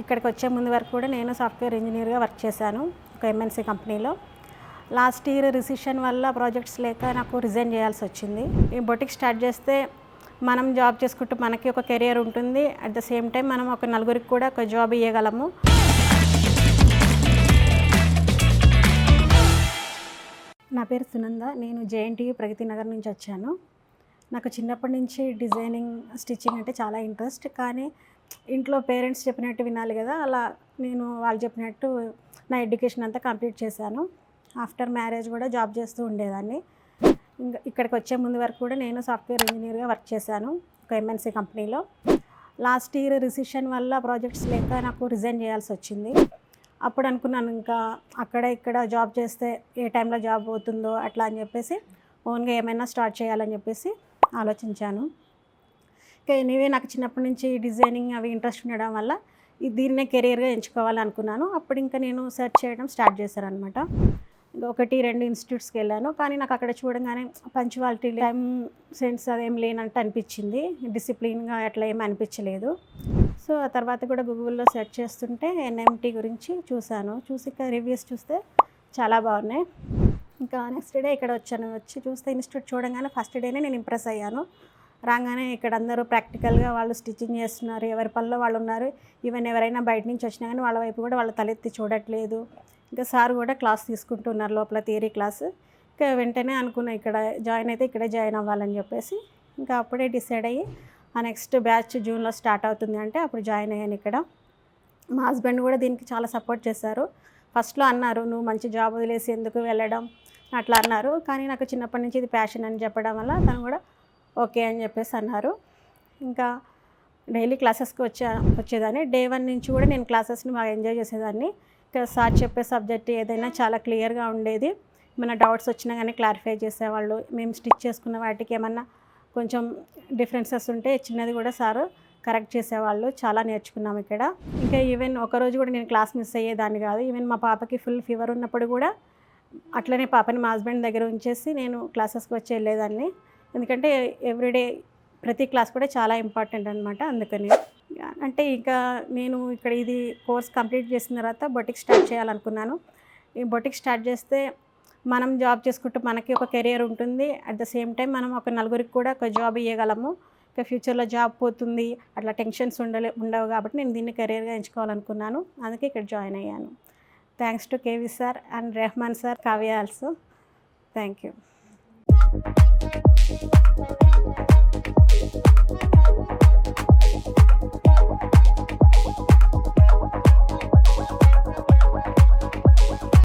ఇక్కడికి వచ్చే ముందు వరకు కూడా నేను సాఫ్ట్వేర్ ఇంజనీర్గా వర్క్ చేశాను ఒక ఎంఎన్సీ కంపెనీలో. లాస్ట్ ఇయర్ రిసిషన్ వల్ల ప్రాజెక్ట్స్ లేక నాకు రిజైన్ చేయాల్సి వచ్చింది. ఈ బొటిక్ స్టార్ట్ చేస్తే మనం జాబ్ చేసుకుంటూ మనకి ఒక కెరియర్ ఉంటుంది, అట్ ద సేమ్ టైం మనం ఒక నలుగురికి కూడా ఒక జాబ్ ఇవ్వగలము. నా పేరు సునంద. నేను జేఎన్టీయూ ప్రగతి నగర్ నుంచి వచ్చాను. నాకు చిన్నప్పటి నుంచి డిజైనింగ్, స్టిచ్చింగ్ అంటే చాలా ఇంట్రెస్ట్. కానీ ఇంట్లో పేరెంట్స్ చెప్పినట్టు వినాలి కదా, అలా నేను వాళ్ళు చెప్పినట్టు నా ఎడ్యుకేషన్ అంతా కంప్లీట్ చేశాను. ఆఫ్టర్ మ్యారేజ్ కూడా జాబ్ చేస్తూ ఉండేదాన్ని. ఇక్కడికి వచ్చే ముందు వరకు కూడా నేను సాఫ్ట్వేర్ ఇంజనీర్గా వర్క్ చేశాను ఒక ఎంఎన్సీ కంపెనీలో. లాస్ట్ ఇయర్ రిసిషన్ వల్ల ప్రాజెక్ట్స్ లేక నాకు రిజైన్ చేయాల్సి వచ్చింది. అప్పుడు అనుకున్నాను ఇంకా అక్కడ ఇక్కడ జాబ్ చేస్తే ఏ టైంలో జాబ్ పోతుందో అట్లా అని చెప్పేసి ఓన్గా ఏమైనా స్టార్ట్ చేయాలని చెప్పేసి ఆలోచించాను. ఇంకా ఎనీవే నాకు చిన్నప్పటి నుంచి డిజైనింగ్ అవి ఇంట్రెస్ట్ ఉండడం వల్ల దీన్నే కెరీర్గా ఎంచుకోవాలనుకున్నాను. అప్పుడు ఇంకా నేను సెర్చ్ చేయడం స్టార్ట్ చేశాను అనమాట. 1-2 ఇన్స్టిట్యూట్స్కి వెళ్ళాను. కానీ నాకు అక్కడ చూడగానే పంచువాలిటీ, టైం సెన్స్ అదేం లేనట్టు అనిపించింది. డిసిప్లిన్గా అట్లా ఏమీ అనిపించలేదు. సో ఆ తర్వాత కూడా గూగుల్లో సెర్చ్ చేస్తుంటే ఎన్ఎంటీ గురించి చూశాను. చూసి ఇంకా రివ్యూస్ చూస్తే చాలా బాగున్నాయి. ఇంకా నెక్స్ట్ డే ఇక్కడ వచ్చాను. వచ్చి చూస్తే ఇన్స్టిట్యూట్ చూడగానే ఫస్ట్ డేనే నేను ఇంప్రెస్ అయ్యాను. రాగానే ఇక్కడ అందరూ ప్రాక్టికల్గా వాళ్ళు స్టిచ్చింగ్ చేస్తున్నారు, ఎవరి పనిలో వాళ్ళు ఉన్నారు. ఈవెన్ ఎవరైనా బయట నుంచి వచ్చినా కానీ వాళ్ళ వైపు కూడా వాళ్ళు తలెత్తి చూడట్లేదు. ఇంకా సార్ కూడా క్లాస్ తీసుకుంటున్నారు లోపల, థియరీ క్లాస్. ఇంకా వెంటనే అనుకున్నా ఇక్కడ జాయిన్ అయితే ఇక్కడే జాయిన్ అవ్వాలని చెప్పేసి ఇంకా అప్పుడే డిసైడ్ అయ్యి ఆ నెక్స్ట్ బ్యాచ్ జూన్లో స్టార్ట్ అవుతుంది అంటే అప్పుడు జాయిన్ అయ్యాను ఇక్కడ. మా హస్బెండ్ కూడా దీనికి చాలా సపోర్ట్ చేశారు. ఫస్ట్లో అన్నారు, నువ్వు మంచి జాబ్ వదిలేసి ఎందుకు వెళ్ళడం అట్లా అన్నారు. కానీ నాకు చిన్నప్పటి నుంచి ఇది ప్యాషన్ అని చెప్పడం వల్ల తను కూడా ఓకే అని చెప్పేసి అన్నారు. ఇంకా డైలీ క్లాసెస్కి వచ్చేదాన్ని. డే 1 నుంచి కూడా నేను క్లాసెస్ని బాగా ఎంజాయ్ చేసేదాన్ని. ఇంకా సార్ చెప్పే సబ్జెక్ట్ ఏదైనా చాలా క్లియర్గా ఉండేది. ఏమైనా డౌట్స్ వచ్చినా కానీ క్లారిఫై చేసేవాళ్ళు. మేము స్టిచ్ చేసుకున్న వాటికి ఏమన్నా కొంచెం డిఫరెన్సెస్ ఉంటే చిన్నది కూడా సారు కరెక్ట్ చేసేవాళ్ళు. చాలా నేర్చుకున్నాం ఇక్కడ. ఇంకా ఈవెన్ ఒకరోజు కూడా నేను క్లాస్ మిస్ అయ్యేదాన్ని కాదు. ఈవెన్ మా పాపకి ఫుల్ ఫీవర్ ఉన్నప్పుడు కూడా అట్లనే పాపని మా హస్బెండ్ దగ్గర ఉంచేసి నేను క్లాసెస్కి వచ్చి వెళ్ళేదాన్ని. ఎందుకంటే ఎవ్రీడే ప్రతి క్లాస్ కూడా చాలా ఇంపార్టెంట్ అనమాట. అందుకని అంటే ఇంకా నేను ఇక్కడ ఇది కోర్స్ కంప్లీట్ చేసిన తర్వాత బొటిక్ స్టార్ట్ చేయాలనుకున్నాను. ఈ బొటిక్ స్టార్ట్ చేస్తే మనం జాబ్ చేసుకుంటూ మనకి ఒక కెరియర్ ఉంటుంది, అట్ ద సేమ్ టైం మనం ఒక నలుగురికి కూడా ఒక జాబ్ ఇవ్వగలము. ఇంకా ఫ్యూచర్లో జాబ్ పోతుంది అట్లా టెన్షన్స్ ఉండవు కాబట్టి నేను దీన్ని కెరియర్గా ఎంచుకోవాలనుకున్నాను. అందుకే ఇక్కడ జాయిన్ అయ్యాను. Thanks to KV sir and Rahman sir, Kavya also. Thank you.